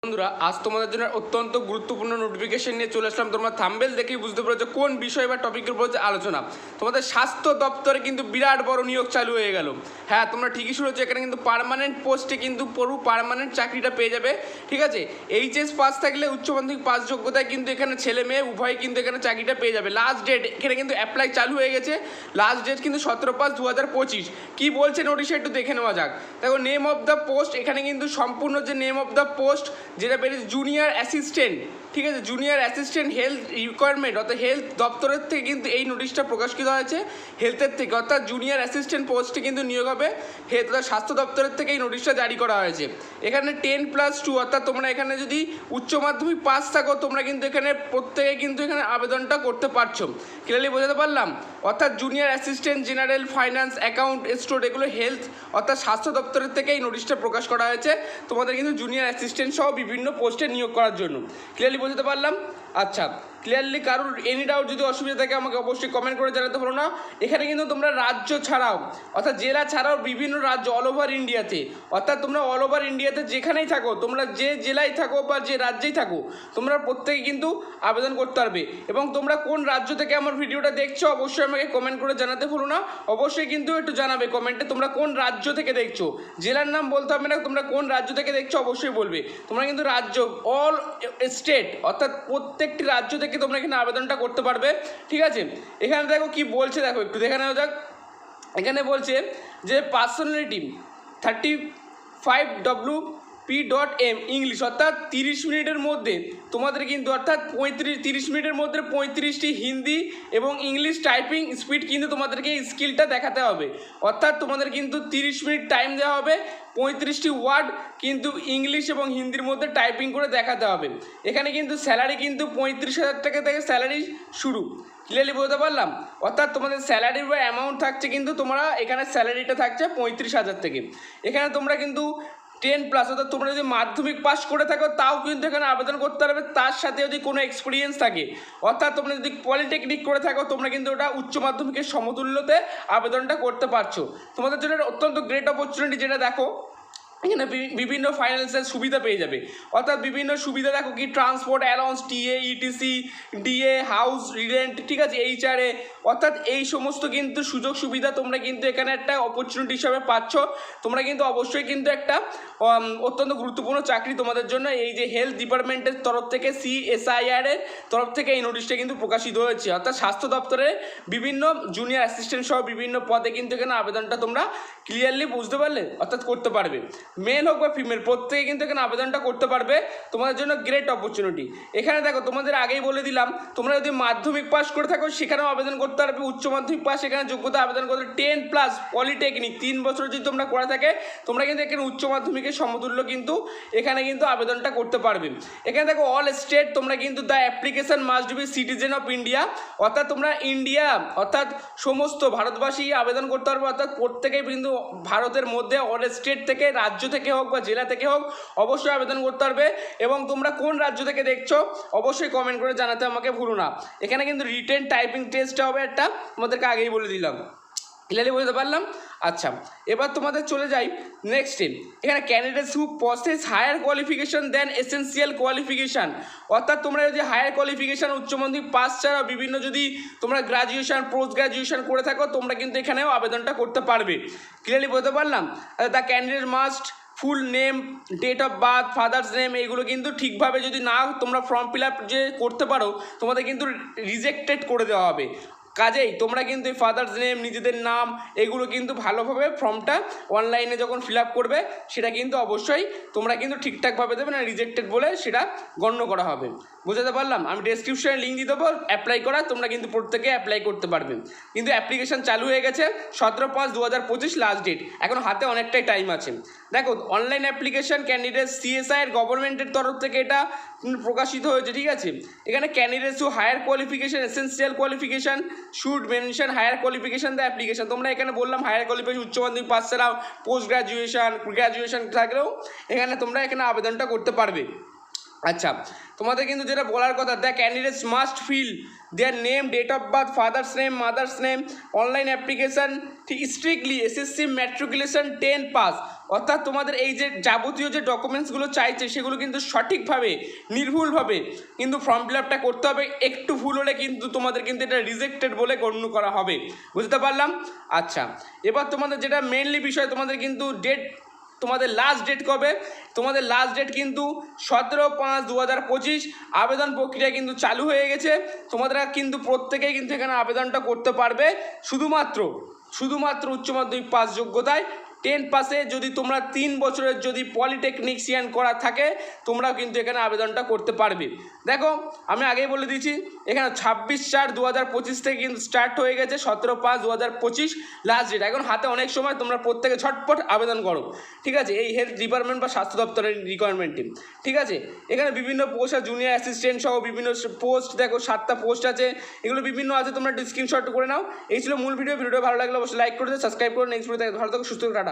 বন্ধুরা, আজ তোমাদের জন্য অত্যন্ত গুরুত্বপূর্ণ নোটিফিকেশন নিয়ে চলে আসলাম। তোমরা থাম্বনেল দেখেই বুঝতে পেরেছো কোন বিষয় বা টপিকের উপর আলোচনা। তোমাদের স্বাস্থ্য দপ্তরে কিন্তু বিরাট বড় নিয়োগ চালু হয়ে গেল। হ্যাঁ, তোমরা ঠিকই শুনেছো, এখানে কিন্তু পার্মানেন্ট পোস্টে কিন্তু পুরো পার্মানেন্ট চাকরিটা পেয়ে যাবে। ঠিক আছে, এইচএস পাস থাকলে উচ্চ মাধ্যমিক পাস যোগ্যতায় কিন্তু এখানে ছেলে মেয়ে উভয় কিন্তু এখানে চাকরিটা পেয়ে যাবে। লাস্ট ডেট এখানে কিন্তু অ্যাপ্লাই চালু হয়ে গেছে। লাস্ট ডেট কিন্তু 17/5/2025। কী বলছে নোটিশে একটু দেখে নেওয়া যাক। দেখো, নেম অফ দ্য পোস্ট এখানে কিন্তু সম্পূর্ণ যে নেম অফ দ্য পোস্ট যেটা বেরিয়েছে জুনিয়র অ্যাসিস্ট্যান্ট। ঠিক আছে, জুনিয়র অ্যাসিস্ট্যান্ট হেলথ রিকোয়ারমেন্ট, অর্থাৎ হেলথ দপ্তরের থেকে কিন্তু এই নোটিশটা প্রকাশিত হয়েছে হেলথের থেকে, অর্থাৎ জুনিয়র অ্যাসিস্ট্যান্ট পোস্টে কিন্তু নিয়োগ হবে হেলথ স্বাস্থ্য দপ্তরের থেকে এই নোটিশটা জারি করা হয়েছে। এখানে 10+2 অর্থাৎ তোমরা এখানে যদি উচ্চ মাধ্যমিক পাস থাকো তোমরা কিন্তু এখানে প্রত্যেকে কিন্তু এখানে আবেদনটা করতে পারছো। ক্লিয়ারলি বোঝাতে পারলাম? অর্থাৎ junior assistant general finance account store এগুলো হেলথ অর্থাৎ স্বাস্থ্য দপ্তরের থেকে এই নোটিশটা প্রকাশ করা হয়েছে তোমাদের কিন্তু জুনিয়র অ্যাসিস্ট্যান্ট সহ বিভিন্ন পোস্টে নিয়োগ করার জন্য। ক্লিয়ারলি বোঝাতে পারলাম? আচ্ছা, ক্লিয়ারলি কারোর এনি ডাউট যদি অসুবিধা থাকে আমাকে অবশ্যই কমেন্ট করে জানাতে পারো না। এখানে কিন্তু তোমরা রাজ্য ছাড়াও অর্থাৎ জেলা ছাড়াও বিভিন্ন রাজ্য অল ওভার ইন্ডিয়াতে, অর্থাৎ তোমরা অল ওভার ইন্ডিয়াতে যেখানেই থাকো, তোমরা যে জেলায় থাকো বা যে রাজ্যেই থাকো, তোমরা প্রত্যেকে কিন্তু আবেদন করতে পারবে। এবং তোমরা কোন রাজ্য থেকে আমার ভিডিওটা দেখছো অবশ্যই আমাকে কমেন্ট করে জানাতে ভুলো না। অবশ্যই কিন্তু একটু জানাবে কমেন্টে তোমরা কোন রাজ্য থেকে দেখছো। জেলার নাম বলতে হবে না, তোমরা কোন রাজ্য থেকে দেখছো অবশ্যই বলবে। তোমরা কিন্তু রাজ্য অল স্টেট অর্থাৎ প্রত্যেকটি রাজ্য থেকে তোমরা এখানে আবেদনটা করতে পারবে। ঠিক আছে, এখানে দেখো কি বলছে, দেখো একটু দেখে নেওয়া যাক। এখানে বলছে যে পার্সোনালিটি 35WP.M ইংলিশ, অর্থাৎ 30 মিনিটের মধ্যে তোমাদের কিন্তু অর্থাৎ 30 মিনিটের মধ্যে 35টি হিন্দি এবং ইংলিশ টাইপিং স্পিড কিন্তু তোমাদেরকে এই স্কিলটা দেখাতে হবে। অর্থাৎ তোমাদের কিন্তু 30 মিনিট টাইম দেওয়া হবে, 35টি ওয়ার্ড কিন্তু ইংলিশ এবং হিন্দির মধ্যে টাইপিং করে দেখাতে হবে। এখানে কিন্তু স্যালারি কিন্তু 35,000 টাকা থেকে স্যালারি শুরু। ক্লিয়ারলি বলতে পারলাম? অর্থাৎ তোমাদের স্যালারির বা অ্যামাউন্ট থাকছে কিন্তু তোমরা এখানে স্যালারিটা থাকছে 35,000 থেকে। এখানে তোমরা কিন্তু 10+ অর্থাৎ তোমরা যদি মাধ্যমিক পাস করে থাকো তাও কিন্তু এখানে আবেদন করতে পারবে। তার সাথে যদি কোনো এক্সপিরিয়েন্স থাকে অর্থাৎ তোমরা যদি পলিটেকনিক করে থাকো তোমরা কিন্তু ওটা উচ্চ মাধ্যমিকের সমতুল্যতে আবেদনটা করতে পারছো। তোমাদের জন্য অত্যন্ত গ্রেট অপরচুনিটি। যেটা দেখো এখানে বিভিন্ন ফাইন্যান্সিয়াল সুবিধা পেয়ে যাবে, অর্থাৎ বিভিন্ন সুবিধা দেখো কি transport allowance, TA, etc, DA, house rent, ঠিক আছে, এইচআরএ, অর্থাৎ এই সমস্ত কিন্তু সুযোগ সুবিধা তোমরা কিন্তু এখানে একটা অপরচুনিটি হিসাবে পাচ্ছ। তোমরা কিন্তু অবশ্যই কিন্তু একটা অত্যন্ত গুরুত্বপূর্ণ চাকরি তোমাদের জন্য এই যে হেলথ ডিপার্টমেন্টের তরফ থেকে CSIR এর তরফ থেকে এই নোটিশটা কিন্তু প্রকাশিত হয়েছে। অর্থাৎ স্বাস্থ্য দপ্তরে বিভিন্ন জুনিয়র অ্যাসিস্ট্যান্ট সহ বিভিন্ন পদে কিন্তু এখানে আবেদনটা তোমরা ক্লিয়ারলি বুঝতে পারলে অর্থাৎ করতে পারবে। মেল হোক বা ফিমেল প্রত্যেকে কিন্তু এখানে আবেদনটা করতে পারবে। তোমাদের জন্য গ্রেট অপরচুনিটি। এখানে দেখো তোমাদের আগেই বলে দিলাম, তোমরা যদি মাধ্যমিক পাস করে থাকো সেখানেও আবেদন করতে পারবে। উচ্চ মাধ্যমিক পাস এখানে যোগ্যতা আবেদন করতে 10+ পলিটেকনিক 3 বছর যদি তোমরা করে থাকে তোমরা কিন্তু এখানে উচ্চ মাধ্যমিকের সমতুল্য কিন্তু এখানে কিন্তু আবেদনটা করতে পারবে। এখানে দেখো অল স্টেট তোমরা কিন্তু the application must be citizen of India, অর্থাৎ তোমরা ইন্ডিয়া অর্থাৎ সমস্ত ভারতবাসী আবেদন করতে পারবে। অর্থাৎ প্রত্যেকেই কিন্তু ভারতের মধ্যে অল স্টেট থেকে রাজ্য থেকে হোক বা জেলা থেকে হোক অবশ্যই আবেদন করতে পারবে। এবং তোমরা কোন রাজ্য থেকে দেখছো অবশ্যই কমেন্ট করে জানাতে আমাকে ভুলো না। এখানে কিন্তু রিটেন টাইপিং টেস্ট হবে একটা, তোমাদেরকে আগেই বলে দিলাম। ক্লিয়ারলি বুঝতে পারলাম? আচ্ছা, এবার তোমাদের চলে যাই নেক্সটে। এখানে candidates who possess higher qualification than essential qualification, অর্থাৎ তোমরা যদি হায়ার কোয়ালিফিকেশান উচ্চ মাধ্যমিক পাস ছাড়া বিভিন্ন যদি তোমরা গ্রাজুয়েশন পোস্ট গ্রাজুয়েশন করে থাকো তোমরা কিন্তু এখানেও আবেদনটা করতে পারবে। ক্লিয়ারলি বলতে পারলাম? The candidate must full name, date of birth, father's name এগুলো কিন্তু ঠিকভাবে যদি না তোমরা ফর্ম ফিল আপ যে করতে পারো তোমাদের কিন্তু রিজেক্টেড করে দেওয়া হবে। কাজেই তোমরা কিন্তু এই ফাদার্স নেম, নিজেদের নাম এগুলো কিন্তু ভালোভাবে ফর্মটা অনলাইনে যখন ফিল আপ করবে সেটা কিন্তু অবশ্যই তোমরা কিন্তু ঠিকঠাকভাবে দেবে, না রিজেক্টেড বলে সেটা গণ্য করা হবে। বুঝাতে পারলাম? আমি ডেসক্রিপশনে লিঙ্ক দিয়ে দেবো অ্যাপ্লাই করা, তোমরা কিন্তু প্রত্যেকে অ্যাপ্লাই করতে পারবে। কিন্তু অ্যাপ্লিকেশান চালু হয়ে গেছে 17/5/2025 লাস্ট ডেট, এখন হাতে অনেকটাই টাইম আছে। দেখো অনলাইন অ্যাপ্লিকেশান ক্যান্ডিডেট CSIR গভর্নমেন্টের তরফ থেকে এটা প্রকাশিত হয়েছে। ঠিক আছে, এখানে candidates who higher qualification essential qualification should mention higher qualification the application. তোমরা এখানে বললাম হায়ার কোয়ালিফিকেশন উচ্চ মাধ্যমিক পাস ছাড়াও পোস্ট গ্রাজুয়েশন থাকলেও এখানে তোমরা এখানে আবেদনটা করতে পারবে। আচ্ছা, তোমাদের কিন্তু যেটা বলার কথা, the candidates must fill their name, date of birth, father's name, mother's name, online application ঠিক স্ট্রিক্টলি SSC ম্যাট্রিকুলেশন 10 পাস, অর্থাৎ তোমাদের এই যে যাবতীয় যে ডকুমেন্টসগুলো চাইছে সেগুলো কিন্তু সঠিকভাবে নির্ভুলভাবে কিন্তু ফর্ম ফিল আপটা করতে হবে। একটু ভুল হলে কিন্তু তোমাদের কিন্তু এটা রিজেক্টেড বলে গণ্য করা হবে। বুঝতে পারলাম? আচ্ছা, এবার তোমাদের যেটা মেনলি বিষয়, তোমাদের কিন্তু ডেট, তোমাদের লাস্ট ডেট কবে? তোমাদের লাস্ট ডেট কিন্তু 17/5/2025। আবেদন প্রক্রিয়া কিন্তু চালু হয়ে গেছে। তোমরা কিন্তু প্রত্যেকেই কিন্তু এখানে আবেদনটা করতে পারবে শুধুমাত্র উচ্চ মাধ্যমিক পাস যোগ্যতায়। 10 পাসে যদি তোমরা 3 বছরের যদি পলিটেকনিশিয়ান করা থাকে তোমরাও কিন্তু এখানে আবেদনটা করতে পারবে। দেখো আমি আগেই বলে দিয়েছি, এখানে 26/4/2025 থেকে কিন্তু স্টার্ট হয়ে গেছে, 17/5/2025 লাস্ট ডেট। এখন হাতে অনেক সময়, তোমরা প্রত্যেকে ঝটপট আবেদন করো, ঠিক আছে? এই হেলথ ডিপার্টমেন্ট বা স্বাস্থ্য দপ্তরের রিকোয়ারমেন্ট টিম, ঠিক আছে? এখানে বিভিন্ন পোস্ট আছে, জুনিয়র অ্যাসিস্ট্যান্ট সহ বিভিন্ন পোস্ট, দেখো 7টা পোস্ট আছে, এগুলো বিভিন্ন আছে, তোমরা স্ক্রিনশট করে নাও। এই ছিল মূল ভিডিও। ভিডিওটা ভালো লাগলে অবশ্যই লাইক করে দিও, সাবস্ক্রাইব করে নেক্সট ভিডিওতে ভালো থাকো, সুস্থ থাকো, টাটা।